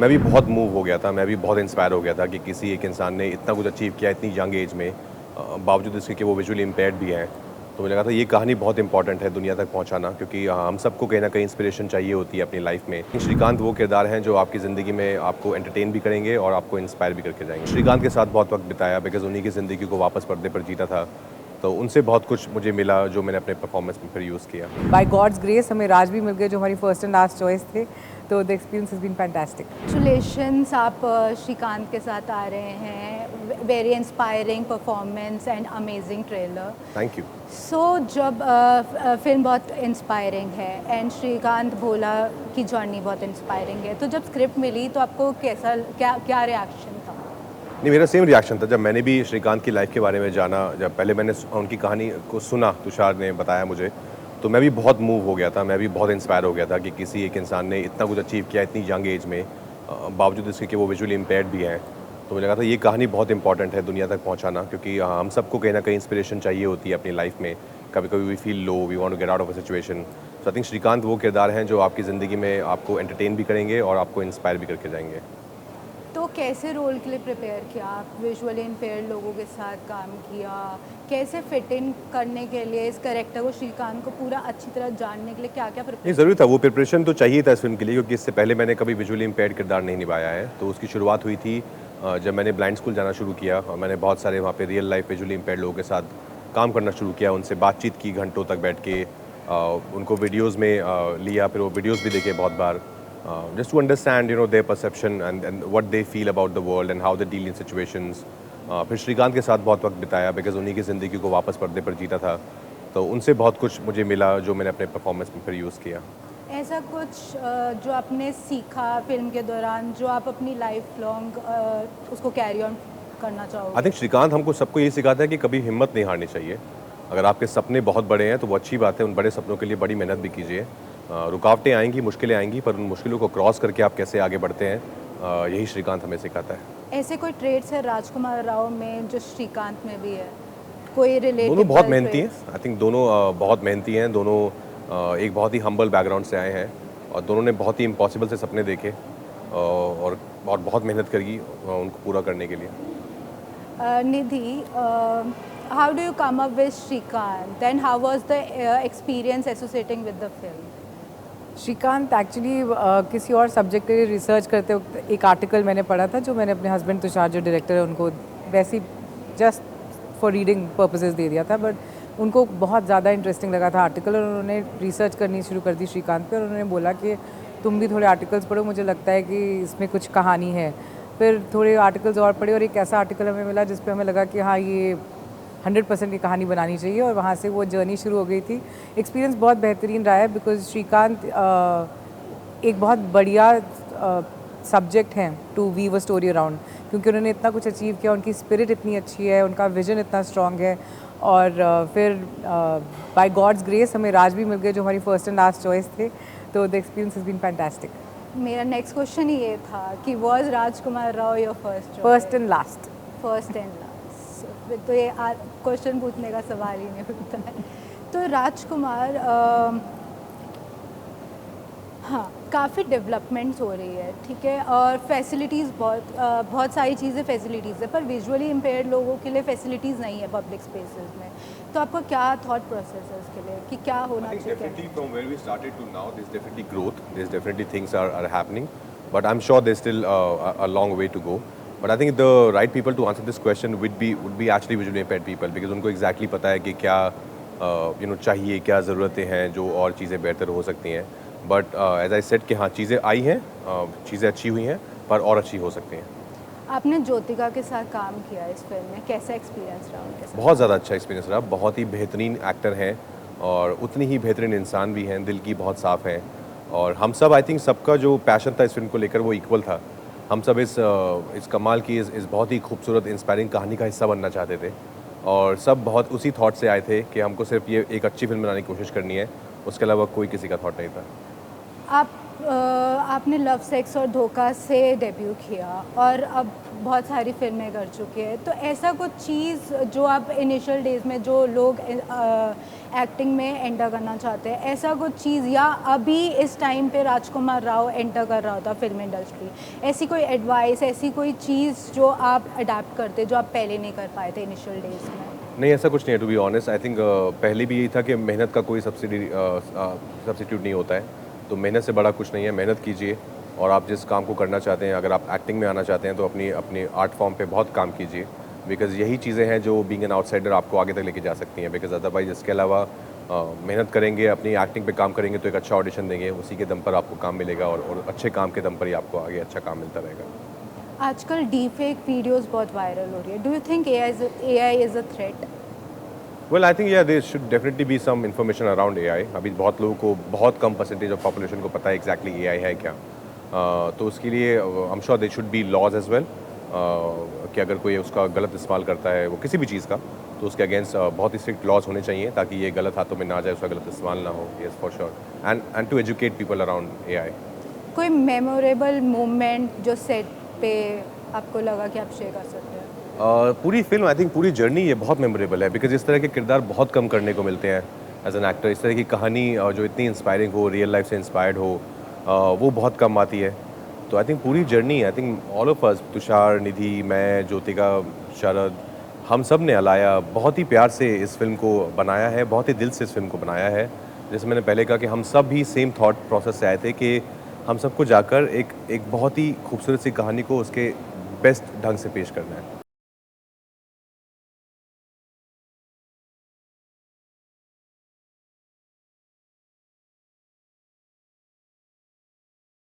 मैं भी बहुत मूव हो गया था, मैं भी बहुत इंस्पायर हो गया था कि किसी एक इंसान ने इतना कुछ अचीव किया इतनी यंग एज में, बावजूद इसके कि वो विजुअली इम्पेयर्ड भी हैं। तो मुझे लगा था ये कहानी बहुत इंपॉर्टेंट है दुनिया तक पहुंचाना, क्योंकि हम सबको कहीं ना कहीं इंस्पिरेशन चाहिए होती है अपनी लाइफ में। श्रीकांत वो किरदार हैं जो आपकी ज़िंदगी में आपको एंटरटेन भी करेंगे और आपको इंस्पायर भी करके जाएंगे। श्रीकांत के साथ बहुत वक्त बिताया, बिकॉज उन्हीं की ज़िंदगी को वापस पर्दे पर जीता था, तो उनसे बहुत कुछ मुझे मिला जो मैंने अपने परफॉर्मेंस में फिर यूज़ किया। बाय गॉड्स ग्रेस हमें राज भी मिल गए जो हमारी फर्स्ट एंड लास्ट चॉइस थे, तो the experience has been fantastic. Congratulations, आप श्रीकांत के साथ आ रहे हैं। Very inspiring performance and amazing trailer. Thank you. So जब फिल्म बहुत इंस्पायरिंग है एंड श्रीकांत भोला की जर्नी बहुत इंस्पायरिंग है, तो जब स्क्रिप्ट मिली तो आपको कैसा क्या रिएक्शन था? नहीं, मेरा सेम रिएक्शन था जब मैंने भी श्रीकांत की लाइफ के बारे में जाना। जब पहले मैंने उनकी कहानी को सुना, तुषार ने बताया मुझे, तो मैं भी बहुत मूव हो गया था, मैं भी बहुत इंस्पायर हो गया था कि किसी एक इंसान ने इतना कुछ अचीव किया इतनी यंग एज में, बावजूद इसके कि वो विजुअली इम्पेयर्ड भी हैं। तो मुझे लगा था ये कहानी बहुत इंपॉर्टेंट है दुनिया तक पहुंचाना, क्योंकि हम सबको कहीं ना कहीं इंस्पिरेशन चाहिए होती है अपनी लाइफ में। कभी कभी we feel low, we want to get out of a situation. So I think Srikanth वो किरदार हैं जो आपकी ज़िंदगी में आपको एंटरटेन भी करेंगे और आपको इंस्पायर भी करके जाएंगे। तो कैसे रोल के लिए प्रिपेयर किया? आप विजुअली इम्पेयर्ड लोगों के साथ काम किया, कैसे फिट इन करने के लिए इस कैरेक्टर को, श्रीकांत को पूरा अच्छी तरह जानने के लिए क्या क्या ये प्रिपेयर? ज़रूरी था, वो प्रिपरेशन तो चाहिए था इस फिल्म के लिए, क्योंकि इससे पहले मैंने कभी विजुअली इम्पेयर्ड किरदार नहीं निभाया है। तो उसकी शुरुआत हुई थी जब मैंने ब्लाइंड स्कूल जाना शुरू किया, और मैंने बहुत सारे वहाँ पे रियल लाइफ विजुअली इम्पेयर्ड लोगों के साथ काम करना शुरू किया, उनसे बातचीत की घंटों तक बैठ के, उनको वीडियोज़ में लिया, फिर वो वीडियोज़ भी देखे बहुत बार, just to understand their perception and what they feel about the world and how they deal in situations. फिर श्रीकांत के साथ बहुत वक्त बिताया, बिकॉज उन्हीं की ज़िंदगी को वापस पर्दे पर जीता था, तो उनसे बहुत कुछ मुझे मिला जो मैंने अपने परफॉर्मेंस में फिर यूज़ किया। ऐसा कुछ जो आपने सीखा फिल्म के दौरान जो आप अपनी लाइफ लॉन्ग उसको कैरी ऑन करना चाहोगे? आई थिंक श्रीकांत हमको सबको ये सिखाता है कि कभी हिम्मत नहीं हारनी चाहिए। अगर आपके सपने बहुत बड़े हैं तो वो अच्छी बात है, उन बड़े सपनों के लिए बड़ी मेहनत भी कीजिए। रुकावटें आएंगी, मुश्किलें आएंगी, पर उन मुश्किलों को क्रॉस करके आप कैसे आगे बढ़ते हैं, यही श्रीकांत हमें सिखाता है। ऐसे कोई ट्रेड्स है राजकुमार राव में जो श्रीकांत में भी है? कोई रिलेटेड? दोनों बहुत मेहनती हैं। आई थिंक दोनों बहुत मेहनती हैं। दोनों एक बहुत ही हम्बल बैकग्राउंड से आए हैं, और दोनों ने बहुत ही इम्पॉसिबल से सपने देखे, और बहुत मेहनत करी उनको पूरा करने के लिए। निधि, how do you come up with Shrikant and how was the experience associating with the film? Srikanth actually किसी और सब्जेक्ट के लिए रिसर्च करते वक्त एक आर्टिकल मैंने पढ़ा था जो मैंने अपने हस्बैंड तुषार जो डायरेक्टर है उनको वैसे जस्ट फॉर रीडिंग पर्पसेस दे दिया था, बट उनको बहुत ज़्यादा इंटरेस्टिंग लगा था आर्टिकल, और उन्होंने रिसर्च करनी शुरू कर दी श्रीकांत पे, और उन्होंने बोला कि तुम भी थोड़े आर्टिकल्स पढ़ो, मुझे लगता है कि इसमें कुछ कहानी है। फिर थोड़े आर्टिकल्स और पढ़े और एक ऐसा आर्टिकल हमें मिला जिस पे हमें लगा कि हाँ ये 100% की कहानी बनानी चाहिए, और वहाँ से वो जर्नी शुरू हो गई थी। एक्सपीरियंस बहुत बेहतरीन रहा है, बिकॉज श्रीकांत एक बहुत बढ़िया सब्जेक्ट हैं to weave a story around, क्योंकि उन्होंने इतना कुछ अचीव किया, उनकी स्पिरिट इतनी अच्छी है, उनका विजन इतना स्ट्रॉन्ग है, और फिर बाय गॉड्स ग्रेस हमें राज भी मिल गए जो हमारी फर्स्ट एंड लास्ट चॉइस थे, तो the experience has been fantastic. मेरा नेक्स्ट क्वेश्चन ही ये था कि was Rajkummar Rao your first and last? First and last, तो ये क्वेश्चन पूछने का सवाल ही नहीं होता है। तो राजकुमार, हाँ, काफ़ी डेवलपमेंट्स हो रही है, ठीक है, और फैसिलिटीज़ बहुत सारी चीज़ें फैसिलिटीज़ है, पर विजुअली इम्पेयर्ड लोगों के लिए फैसिलिटीज़ नहीं है पब्लिक स्पेसेस में। तो आपका क्या थॉट प्रोसेस है उसके लिए कि क्या होना चाहिए? Definitely from where we started to now, there's definitely growth. There's definitely things are happening, but I'm sure there's still a long way to go. But I think the right people to answer this question would be actually visually impaired people, because उनको exactly पता है कि क्या चाहिए, क्या ज़रूरतें हैं जो और चीज़ें बेहतर हो सकती हैं। बट एज आई सेड कि हाँ, चीज़ें आई हैं, चीज़ें अच्छी हुई हैं, पर और अच्छी हो सकती हैं। आपने ज्योतिका के साथ काम किया इस फिल्म में, कैसा एक्सपीरियंस रहा उनके साथ? बहुत ज़्यादा अच्छा एक्सपीरियंस रहा। बहुत ही बेहतरीन एक्टर हैं, और उतनी ही बेहतरीन इंसान भी हैं, दिल की बहुत साफ़ हैं, और हम सब, आई थिंक सबका जो पैशन था इस फिल्म को लेकर वो इक्वल था। हम सब इस कमाल की इस बहुत ही खूबसूरत इंस्पायरिंग कहानी का हिस्सा बनना चाहते थे, और सब बहुत उसी थॉट से आए थे कि हमको सिर्फ ये एक अच्छी फिल्म बनाने की कोशिश करनी है, उसके अलावा कोई किसी का थॉट नहीं था। आपने लव सेक्स और धोखा से डेब्यू किया और अब बहुत सारी फिल्में कर चुके हैं, तो ऐसा कुछ चीज़ जो आप इनिशियल डेज में जो लोग एक्टिंग में एंटर करना चाहते हैं, ऐसा कुछ चीज़, या अभी इस टाइम पे राजकुमार राव एंटर कर रहा होता फिल्म इंडस्ट्री, ऐसी कोई एडवाइस, ऐसी कोई चीज़ जो आप अडेप्ट करते जो आप पहले नहीं कर पाए थे इनिशियल डेज में? नहीं, ऐसा कुछ नहीं है to be honest. I think पहले भी यही था कि मेहनत का कोई सब्सिट्यूट नहीं होता है, तो मेहनत से बड़ा कुछ नहीं है। मेहनत कीजिए और आप जिस काम को करना चाहते हैं, अगर आप एक्टिंग में आना चाहते हैं तो अपनी आर्ट फॉर्म पे बहुत काम कीजिए, बिकॉज़ यही चीज़ें हैं जो बीइंग एन आउटसाइडर आपको आगे तक लेके जा सकती हैं। बिकॉज़ अदरवाइज़ इसके अलावा मेहनत करेंगे, अपनी एक्टिंग पे काम करेंगे तो एक अच्छा ऑडिशन देंगे, उसी के दम पर आपको काम मिलेगा और अच्छे काम के दम पर ही आपको आगे अच्छा काम मिलता रहेगा। आजकल डीफेक वीडियोस बहुत वायरल हो रही है, do you think AI is a threat? Well I think yeah there should definitely be some information around AI. अभी बहुत लोगों को, बहुत कम परसेंटेज ऑफ पॉपुलेशन को पता है एग्जैक्टली एआई है क्या। तो उसके लिए I am sure there should be laws as well, कि अगर कोई उसका गलत इस्तेमाल करता है वो किसी भी चीज़ का, तो उसके अगेंस्ट बहुत ही स्ट्रिक्ट लॉज होने चाहिए ताकि ये गलत हाथों में ना जाए, उसका गलत इस्तेमाल ना हो। Yes for sure, and to educate people around AI. कोई मेमोरेबल मोमेंट जो सेट पे आपको लगा कि आप शेयर कर सकते हैं? पूरी फिल्म, आई थिंक पूरी जर्नी ये बहुत मेमोरेबल है, बिकॉज इस तरह के किरदार बहुत कम करने को मिलते हैं एज एन एक्टर। इस तरह की कहानी जो इतनी इंस्पायरिंग हो, रियल लाइफ से इंस्पायर्ड हो, वो बहुत कम आती है। तो आई थिंक पूरी journey, I think all of us, Tushar, Nidhi, मैं, ज्योतिका, शरद, हम सब ने, अलाया, बहुत ही प्यार से इस फिल्म को बनाया है, बहुत ही दिल से इस फिल्म को बनाया है। जैसे मैंने पहले कहा कि हम सब भी सेम थॉट प्रोसेस से आए थे कि हम सबको जाकर एक बहुत ही खूबसूरत सी कहानी को उसके बेस्ट ढंग से पेश करना है।